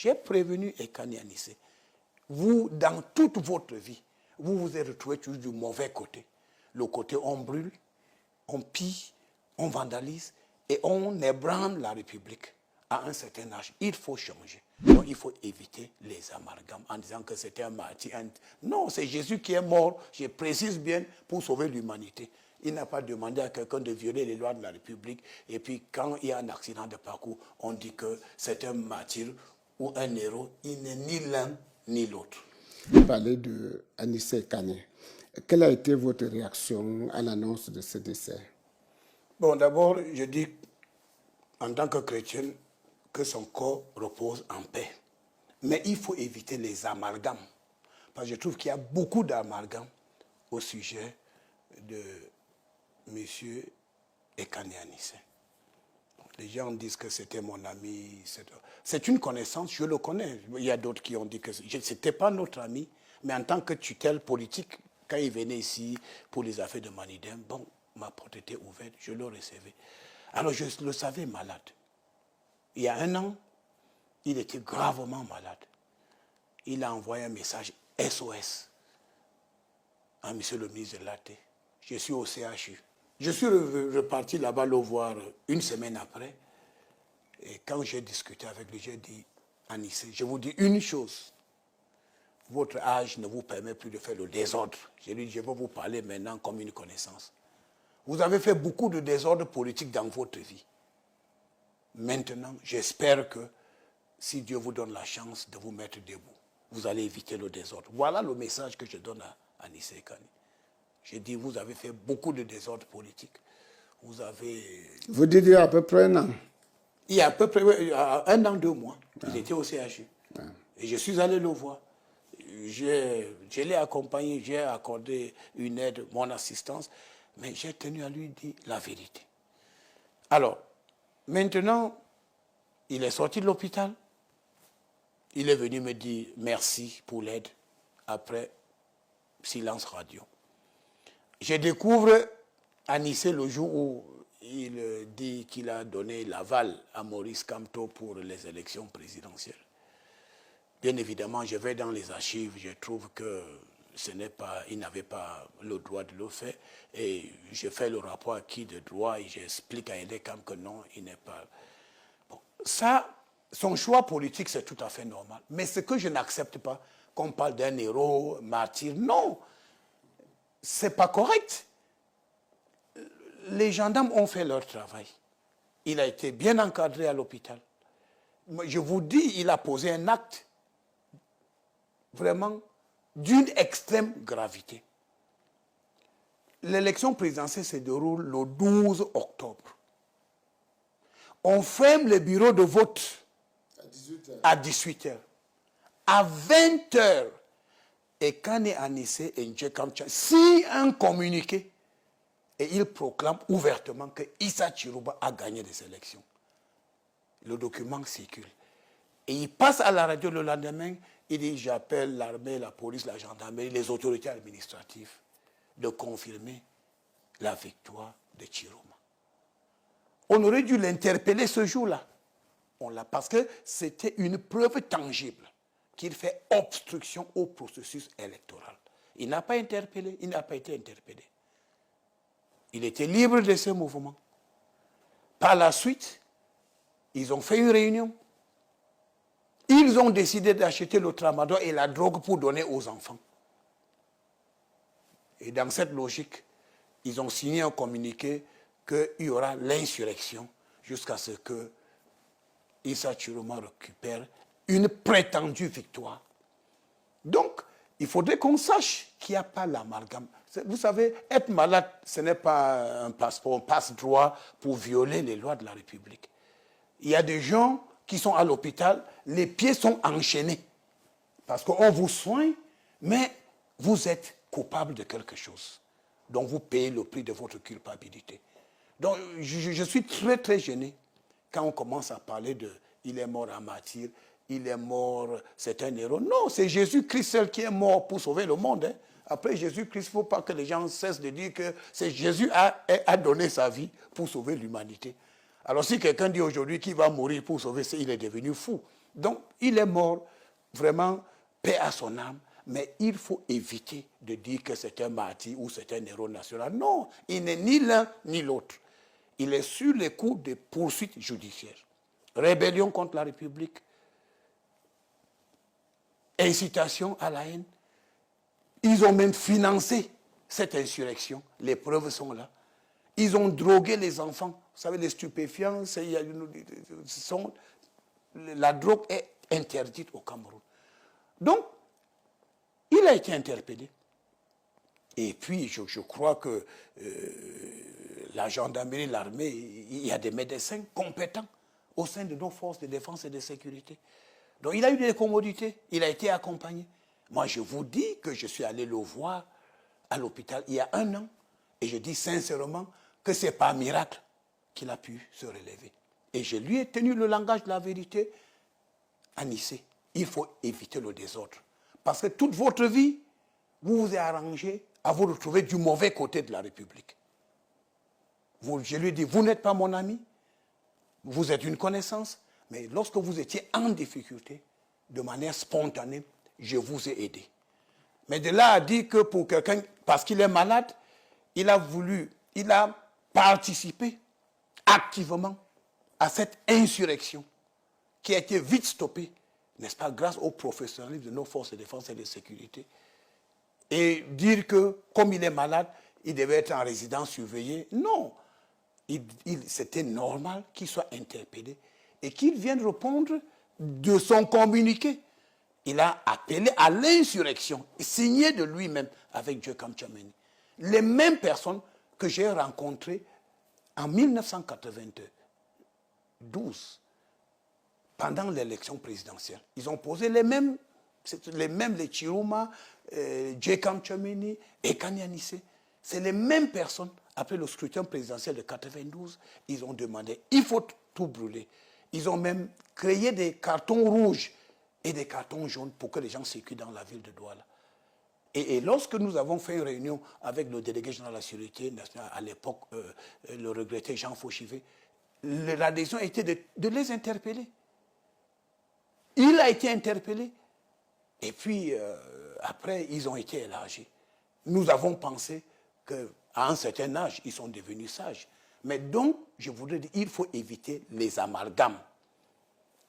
J'ai prévenu Ekani Anissé. Vous, dans toute votre vie, vous vous êtes retrouvé toujours du mauvais côté. Le côté on brûle, on pille, on vandalise et on ébranle la République. À un certain âge, il faut changer. Donc il faut éviter les amalgames en disant que c'était un martyr. Non, c'est Jésus qui est mort, je précise bien, pour sauver l'humanité. Il n'a pas demandé à quelqu'un de violer les lois de la République. Et puis quand il y a un accident de parcours, on dit que c'est un martyr ou un héros. Il n'est ni l'un ni l'autre. Vous parlez de Anissé Ekane. Quelle a été votre réaction à l'annonce de ce décès? Bon, d'abord, je dis, en tant que chrétien, que son corps repose en paix. Mais il faut éviter les amalgames. Parce que je trouve qu'il y a beaucoup d'amalgames au sujet de M. Ekane Anissé. Les gens disent que c'était mon ami. C'est une connaissance, je le connais. Il y a d'autres qui ont dit que ce n'était pas notre ami, mais en tant que tutelle politique, quand il venait ici pour les affaires de Manidem, bon, ma porte était ouverte, je le recevais. Alors je le savais malade. Il y a 1 an, il était gravement malade. Il a envoyé un message SOS à M. le ministre de l'AT. Je suis au CHU. Je suis reparti là-bas le voir 1 semaine après. Et quand j'ai discuté avec lui, j'ai dit, Anissé, je vous dis une chose. Votre âge ne vous permet plus de faire le désordre. Je lui ai dit, je vais vous parler maintenant comme une connaissance. Vous avez fait beaucoup de désordre politique dans votre vie. Maintenant, j'espère que si Dieu vous donne la chance de vous mettre debout, vous allez éviter le désordre. Voilà le message que je donne à Anissé Ekane. J'ai dit, vous avez fait beaucoup de désordre politique. Vous avez... Vous dites il y a à peu près 1 an. Il y a à peu près 1 an, 2 mois. Il était au CHU. Et je suis allé le voir. Je l'ai accompagné, j'ai accordé une aide, mon assistance, mais j'ai tenu à lui dire la vérité. Alors, maintenant, il est sorti de l'hôpital. Il est venu me dire merci pour l'aide après silence radio. Je découvre Anissé le jour où il dit qu'il a donné l'aval à Maurice Kamto pour les élections présidentielles. Bien évidemment, je vais dans les archives, je trouve que il n'avait pas le droit de le faire. Et je fais le rapport acquis de droit et j'explique à Edekam que non, il n'est pas... Bon, ça, son choix politique, c'est tout à fait normal. Mais ce que je n'accepte pas, qu'on parle d'un héros, martyr, non, c'est pas correct. Les gendarmes ont fait leur travail. Il a été bien encadré à l'hôpital. Je vous dis, il a posé un acte vraiment d'une extrême gravité. L'élection présidentielle se déroule le 12 octobre. On ferme les bureaux de vote à 18h. À 20h, Ekane Anissé et Ndjekamtcha signent un communiqué et ils proclament ouvertement que Issa Chirouba a gagné les élections. Le document circule. Et il passe à la radio le lendemain, il dit j'appelle l'armée, la police, la gendarmerie, les autorités administratives de confirmer la victoire de Chirouma. On aurait dû l'interpeller ce jour-là. Parce que c'était une preuve tangible qu'il fait obstruction au processus électoral. Il n'a pas interpellé, il n'a pas été interpellé. Il était libre de ce mouvement. Par la suite, ils ont fait une réunion. Ils ont décidé d'acheter le tramadol et la drogue pour donner aux enfants. Et dans cette logique, ils ont signé un communiqué qu'il y aura l'insurrection jusqu'à ce que Issa Chirouma récupère une prétendue victoire. Donc, il faudrait qu'on sache qu'il n'y a pas l'amalgame. Vous savez, être malade, ce n'est pas un passeport, un passe-droit pour violer les lois de la République. Il y a des gens qui sont à l'hôpital, les pieds sont enchaînés. Parce qu'on vous soigne, mais vous êtes coupable de quelque chose. Donc vous payez le prix de votre culpabilité. Donc je suis très très gêné quand on commence à parler de « il est mort en martyr », « il est mort, c'est un héros ». Non, c'est Jésus-Christ seul qui est mort pour sauver le monde. Hein. Après Jésus-Christ, il ne faut pas que les gens cessent de dire que c'est Jésus a donné sa vie pour sauver l'humanité. Alors si quelqu'un dit aujourd'hui qu'il va mourir pour sauver, il est devenu fou. Donc, il est mort, vraiment, paix à son âme, mais il faut éviter de dire que c'est un martyr ou c'est un héros national. Non, il n'est ni l'un ni l'autre. Il est sur les coups de poursuites judiciaires. Rébellion contre la République, incitation à la haine. Ils ont même financé cette insurrection. Les preuves sont là. Ils ont drogué les enfants. Vous savez, les stupéfiants, la drogue est interdite au Cameroun. Donc, il a été interpellé. Et puis, je crois que la gendarmerie, l'armée, il y a des médecins compétents au sein de nos forces de défense et de sécurité. Donc, il a eu des commodités. Il a été accompagné. Moi, je vous dis que je suis allé le voir à l'hôpital il y a 1 an. Et je dis sincèrement que ce n'est pas un miracle qu'il a pu se relever. Et je lui ai tenu le langage de la vérité à Nice. Il faut éviter le désordre. Parce que toute votre vie, vous vous êtes arrangé à vous retrouver du mauvais côté de la République. Je lui ai dit, vous n'êtes pas mon ami, vous êtes une connaissance, mais lorsque vous étiez en difficulté, de manière spontanée, je vous ai aidé. Mais de là à dire que pour quelqu'un, parce qu'il est malade, il a participé activement à cette insurrection qui a été vite stoppée, n'est-ce pas, grâce au professionnalisme de nos forces de défense et de sécurité. Et dire que, comme il est malade, il devait être en résidence surveillée. Non. C'était normal qu'il soit interpellé et qu'il vienne répondre de son communiqué. Il a appelé à l'insurrection, signé de lui-même avec Djekan Tchameni. Les mêmes personnes que j'ai rencontrées en 1992, pendant l'élection présidentielle. Ils ont posé les mêmes, les Chiruma, Djekan Tchameni et Kanyanissé. C'est les mêmes personnes, après le scrutin présidentiel de 92, ils ont demandé, il faut tout brûler. Ils ont même créé des cartons rouges et des cartons jaunes pour que les gens circulent dans la ville de Douala. Et lorsque nous avons fait une réunion avec le délégué général de la sécurité nationale, à l'époque, le regretté Jean Fauchivé, la décision était de les interpeller. Il a été interpellé. Et puis, après, ils ont été élargis. Nous avons pensé qu'à un certain âge, ils sont devenus sages. Mais donc, je voudrais dire, il faut éviter les amalgames.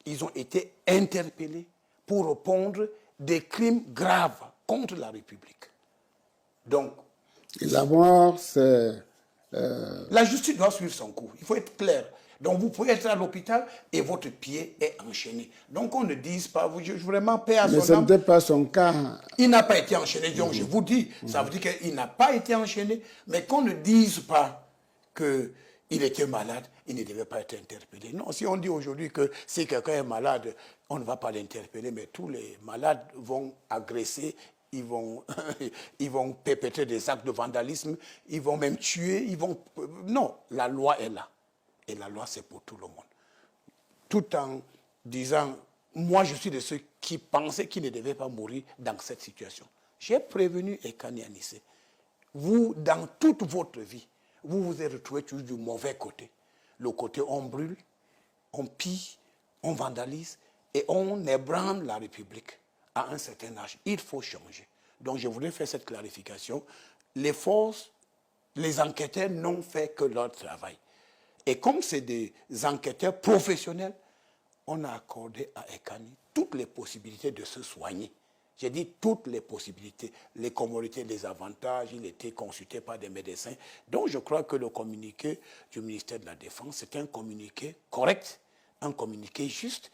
Ils ont été interpellés pour répondre des crimes graves contre la République. Donc, d'abord, c'est... la justice doit suivre son cours. Il faut être clair. Donc, vous pouvez être à l'hôpital et votre pied est enchaîné. Donc, on ne dise pas, vraiment, paix à son âme. Mais ce n'était pas son cas. Il n'a pas été enchaîné. Donc, je vous dis, ça veut dire qu'il n'a pas été enchaîné. Mais qu'on ne dise pas qu'il était malade, il ne devait pas être interpellé. Non, si on dit aujourd'hui que si quelqu'un est malade, on ne va pas l'interpeller, mais tous les malades vont agresser, ils vont perpétrer des actes de vandalisme, ils vont même tuer, Non, la loi est là. Et la loi, c'est pour tout le monde. Tout en disant, moi, je suis de ceux qui pensaient qu'ils ne devaient pas mourir dans cette situation. J'ai prévenu Ekani Anissé. Vous, dans toute votre vie, vous vous êtes retrouvé toujours du mauvais côté. Le côté on brûle, on pille, on vandalise et on ébranle la République à un certain âge. Il faut changer. Donc, je voulais faire cette clarification. Les forces, les enquêteurs n'ont fait que leur travail. Et comme c'est des enquêteurs professionnels, on a accordé à Ekani toutes les possibilités de se soigner. J'ai dit toutes les possibilités, les commodités, les avantages, il était consulté par des médecins. Donc je crois que le communiqué du ministère de la Défense, c'est un communiqué correct, un communiqué juste,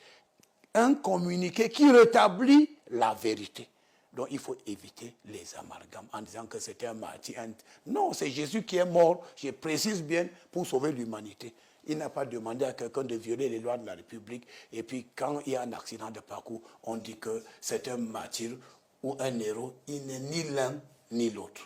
un communiqué qui rétablit la vérité. Donc il faut éviter les amalgames en disant que c'était un martyr. Non, c'est Jésus qui est mort, je précise bien, pour sauver l'humanité. Il n'a pas demandé à quelqu'un de violer les lois de la République. Et puis quand il y a un accident de parcours, on dit que c'est un martyr ou un héros. Il n'est ni l'un ni l'autre.